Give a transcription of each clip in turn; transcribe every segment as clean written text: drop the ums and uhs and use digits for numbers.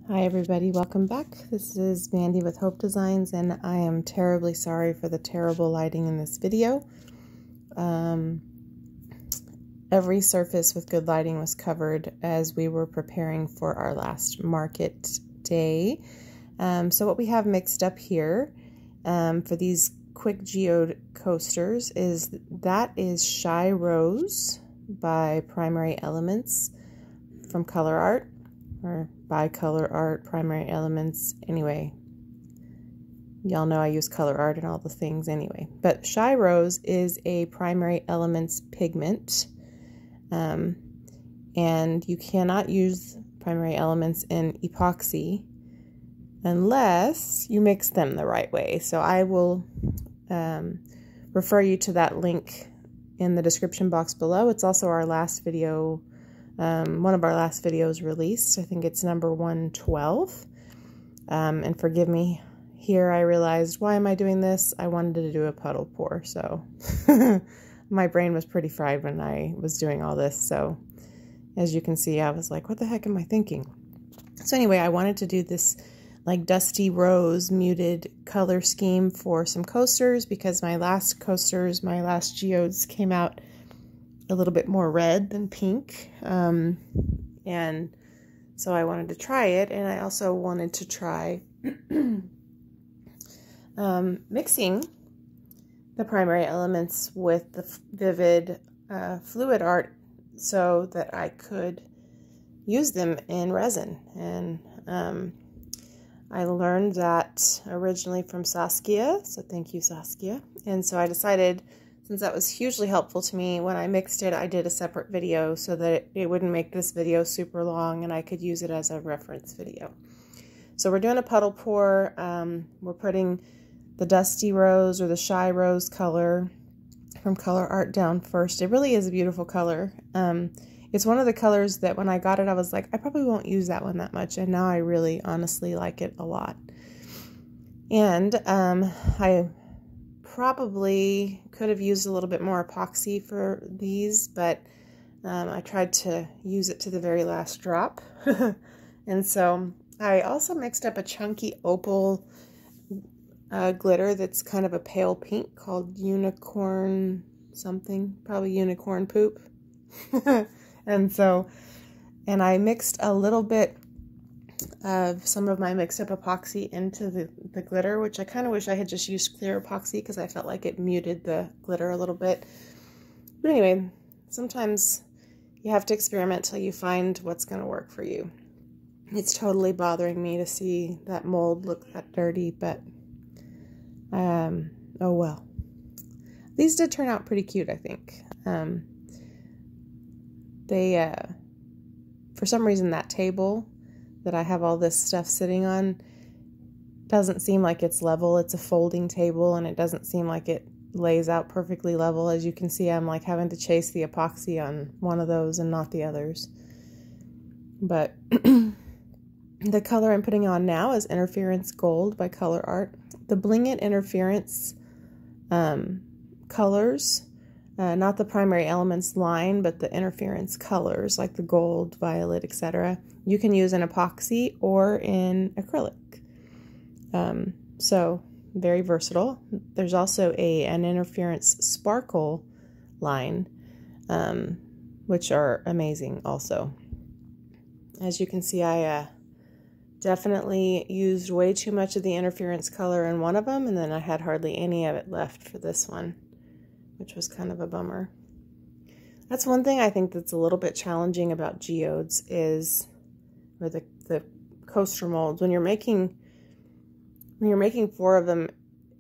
Hi everybody, welcome back. This is Mandy with Hope Designs, and I am terribly sorry for the terrible lighting in this video. Every surface with good lighting was covered as we were preparing for our last market day. So what we have mixed up here for these quick geode coasters is Shy Rose by Primary Elements from Colourarte, or by Colourarte, Primary Elements. Anyway, y'all know I use Colourarte and all the things anyway. But Shy Rose is a Primary Elements pigment, and you cannot use Primary Elements in epoxy unless you mix them the right way. So I will refer you to that link in the description box below. It's also our last video, one of our last videos released. I think it's number 112. And forgive me, here I realized, why am I doing this? I wanted to do a puddle pour, so my brain was pretty fried when I was doing all this. So as you can see, I was like, what the heck am I thinking? So anyway, I wanted to do this like dusty rose muted color scheme for some coasters because my last coasters, my last geodes came out a little bit more red than pink, and so I wanted to try it, and I also wanted to try mixing the primary elements with the vivid fluid art so that I could use them in resin. And I learned that originally from Saskia, so thank you, Saskia. And so I decided, since that was hugely helpful to me, when I mixed it, I did a separate video so that it wouldn't make this video super long and I could use it as a reference video. So we're doing a puddle pour. We're putting the Dusty Rose or the Shy Rose color from Colourarte down first. It really is a beautiful color. It's one of the colors that when I got it, I was like, I probably won't use that one that much. And now I really honestly like it a lot. And I probably could have used a little bit more epoxy for these, but I tried to use it to the very last drop. And so I also mixed up a chunky opal glitter that's kind of a pale pink called Unicorn something, probably Unicorn Poop. And I mixed a little bit of some of my mixed up epoxy into the glitter, which I kind of wish I had just used clear epoxy because I felt like it muted the glitter a little bit. But anyway, sometimes you have to experiment till you find what's going to work for you. It's totally bothering me to see that mold look that dirty, but oh well. These did turn out pretty cute, I think. For some reason, that table that I have all this stuff sitting on doesn't seem like it's level. It's a folding table, and it doesn't seem like it lays out perfectly level. As you can see, I'm like having to chase the epoxy on one of those and not the others. But the color I'm putting on now is Interference Gold by Colourarte. The Bling It Interference colors, not the Primary Elements line, but the interference colors like the gold, violet, etc. You can use in epoxy or in acrylic. So very versatile. There's also an interference sparkle line, which are amazing also. As you can see, I definitely used way too much of the interference color in one of them, and then I had hardly any of it left for this one, which was kind of a bummer. That's one thing I think that's a little bit challenging about geodes is, or the coaster molds. When you're making 4 of them,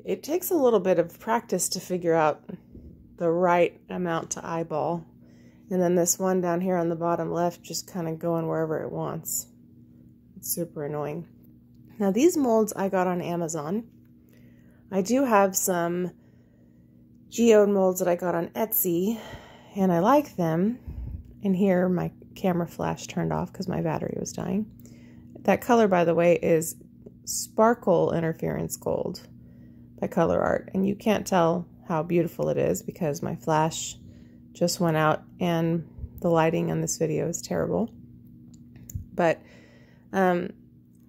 it takes a little bit of practice to figure out the right amount to eyeball. And then this one down here on the bottom left just kind of going wherever it wants. It's super annoying. Now these molds I got on Amazon. I do have some geode molds that I got on Etsy, and I like them. And here my camera flash turned off because my battery was dying. That color, by the way, is Sparkle Interference Gold by Colourarte, and you can't tell how beautiful it is because my flash just went out and the lighting on this video is terrible. But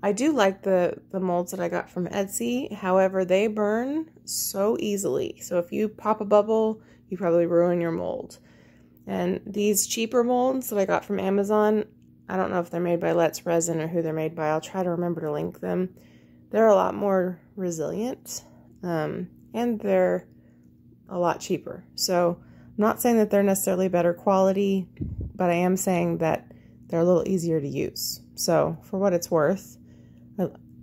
I do like the molds that I got from Etsy. However, they burn so easily. So if you pop a bubble, you probably ruin your mold. And these cheaper molds that I got from Amazon, I don't know if they're made by Let's Resin or who they're made by. I'll try to remember to link them. They're a lot more resilient, and they're a lot cheaper. So I'm not saying that they're necessarily better quality, but I am saying that they're a little easier to use. So for what it's worth,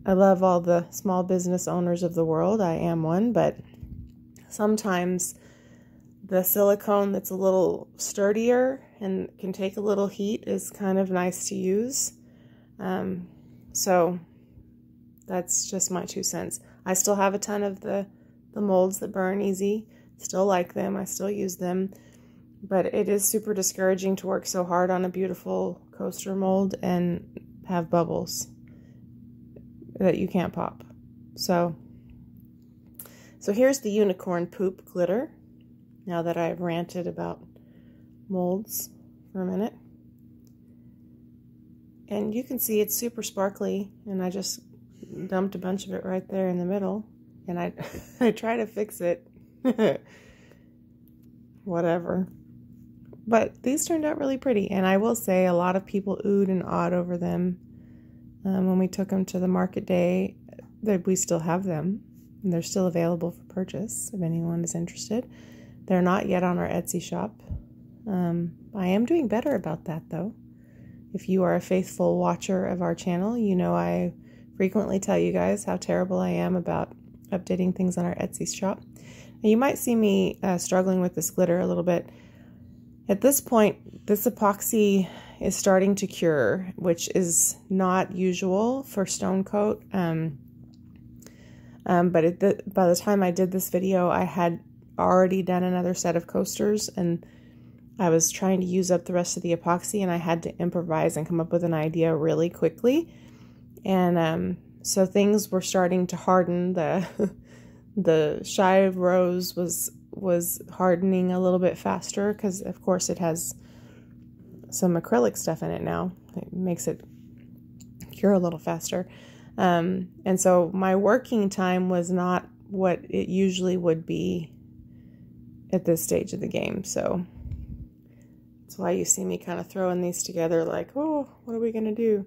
I love all the small business owners of the world. I am one, but sometimes the silicone that's a little sturdier and can take a little heat is kind of nice to use. So that's just my 2 cents. I still have a ton of the molds that burn easy. Still like them. I still use them. But it is super discouraging to work so hard on a beautiful coaster mold and have bubbles that you can't pop. So here's the unicorn poop glitter. Now that I've ranted about molds for a minute. And you can see it's super sparkly, and I just dumped a bunch of it right there in the middle. And I try to fix it. Whatever. But these turned out really pretty, and I will say a lot of people oohed and awed over them when we took them to the market day. That we still have them, and they're still available for purchase if anyone is interested. They're not yet on our Etsy shop. I am doing better about that, though. If you are a faithful watcher of our channel, you know I frequently tell you guys how terrible I am about updating things on our Etsy shop. Now, you might see me struggling with this glitter a little bit. At this point, this epoxy is starting to cure, which is not usual for stone coat. But by the time I did this video, I had already done another set of coasters, and I was trying to use up the rest of the epoxy, and I had to improvise and come up with an idea really quickly. And so things were starting to harden. The Shy Rose was hardening a little bit faster because, of course, it has some acrylic stuff in it now. It makes it cure a little faster. And so my working time was not what it usually would be at this stage of the game. So that's why you see me kind of throwing these together like, oh, what are we going to do?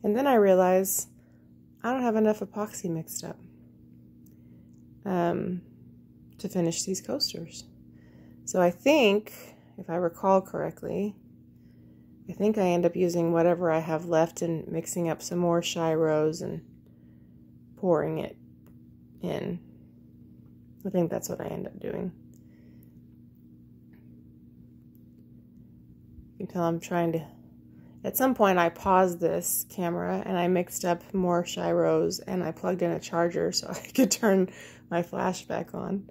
And then I realize I don't have enough epoxy mixed up to finish these coasters. So I think, if I recall correctly, I think I end up using whatever I have left and mixing up some more Shy Rose and pouring it in. I think that's what I end up doing. You can tell I'm trying to... At some point I paused this camera and I mixed up more Shy Rose and I plugged in a charger so I could turn my flash back on.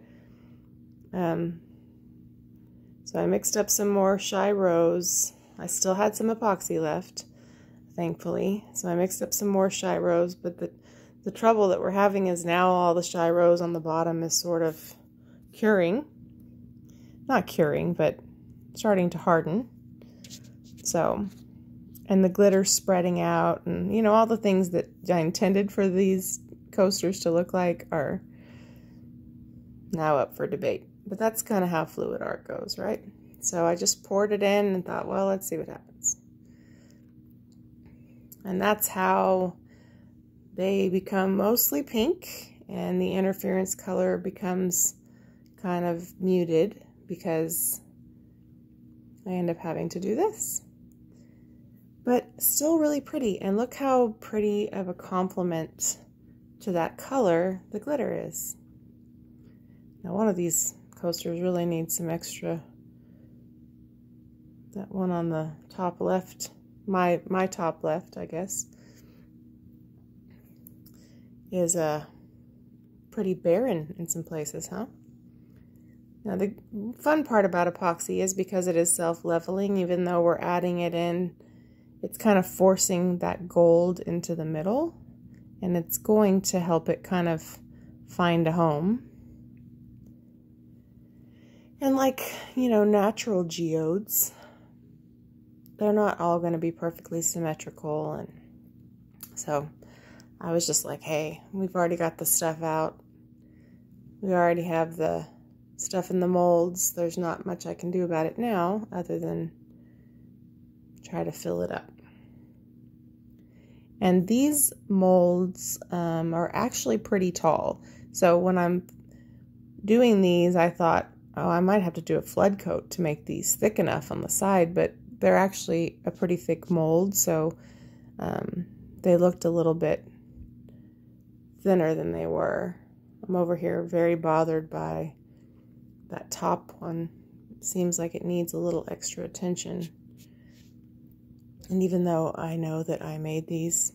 So I mixed up some more Shy Rose. I still had some epoxy left, thankfully. So I mixed up some more Shy Rose, but the trouble that we're having is now all the Shy Rose on the bottom is sort of curing. Not curing, but starting to harden. So, and the glitter's spreading out, and you know, all the things that I intended for these coasters to look like are now up for debate. But that's kind of how fluid art goes, right? So I just poured it in and thought, well, let's see what happens. And that's how they become mostly pink, and the interference color becomes kind of muted because I end up having to do this. But still really pretty, and look how pretty of a complement to that color the glitter is. Now one of these coasters really needs some extra. That one on the top left, my top left, I guess, is pretty barren in some places, huh? Now the fun part about epoxy is because it is self-leveling, even though we're adding it in, it's kind of forcing that gold into the middle, and it's going to help it kind of find a home. And like, you know, natural geodes, they're not all going to be perfectly symmetrical, and so I was just like, hey, we've already got the stuff out. We already have the stuff in the molds. There's not much I can do about it now other than try to fill it up. And these molds are actually pretty tall. So when I'm doing these, I thought, oh, I might have to do a flood coat to make these thick enough on the side, but they're actually a pretty thick mold, so they looked a little bit thinner than they were. I'm over here very bothered by that top one. It seems like it needs a little extra attention. And even though I know that I made these,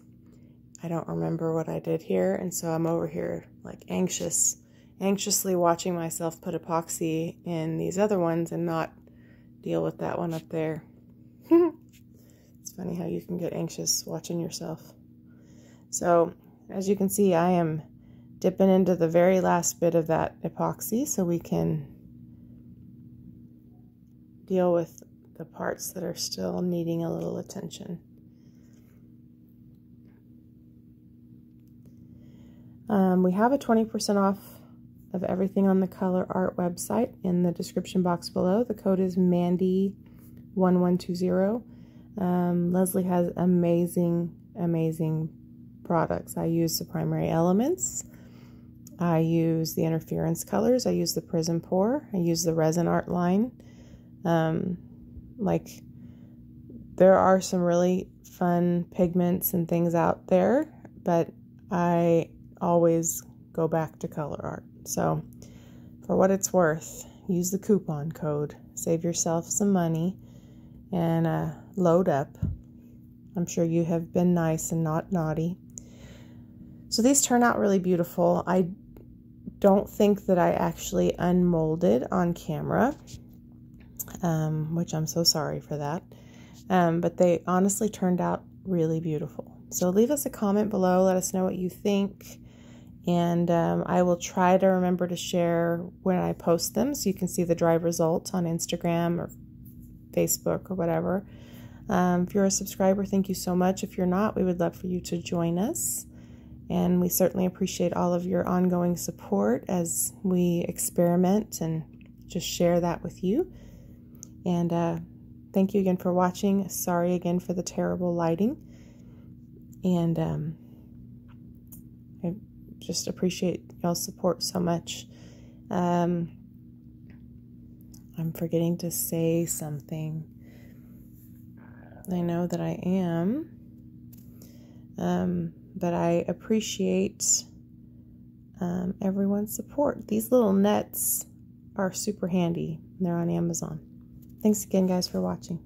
I don't remember what I did here, and so I'm over here like anxiously watching myself put epoxy in these other ones and not deal with that one up there. It's funny how you can get anxious watching yourself. So as you can see, I am dipping into the very last bit of that epoxy so we can deal with the parts that are still needing a little attention. We have a 20% off of everything on the Colourarte website in the description box below. The code is Mandy1120. Leslie has amazing products. I use the primary elements. I use the interference colors. I use the Prism Pour. I use the Rezinarte line. Like, there are some really fun pigments and things out there, but I always go back to Colourarte. So for what it's worth, use the coupon code, save yourself some money, and load up. I'm sure you have been nice and not naughty. So these turn out really beautiful. I don't think that I actually unmolded on camera, which I'm so sorry for that. But they honestly turned out really beautiful. So leave us a comment below. Let us know what you think. And I will try to remember to share when I post them so you can see the dry results on Instagram or Facebook or whatever. If you're a subscriber, thank you so much. If you're not, we would love for you to join us. And we certainly appreciate all of your ongoing support as we experiment and just share that with you. And thank you again for watching. Sorry again for the terrible lighting. And I just appreciate y'all's support so much. I'm forgetting to say something. I know that I am. But I appreciate everyone's support. These little nets are super handy. They're on Amazon. Thanks again, guys, for watching.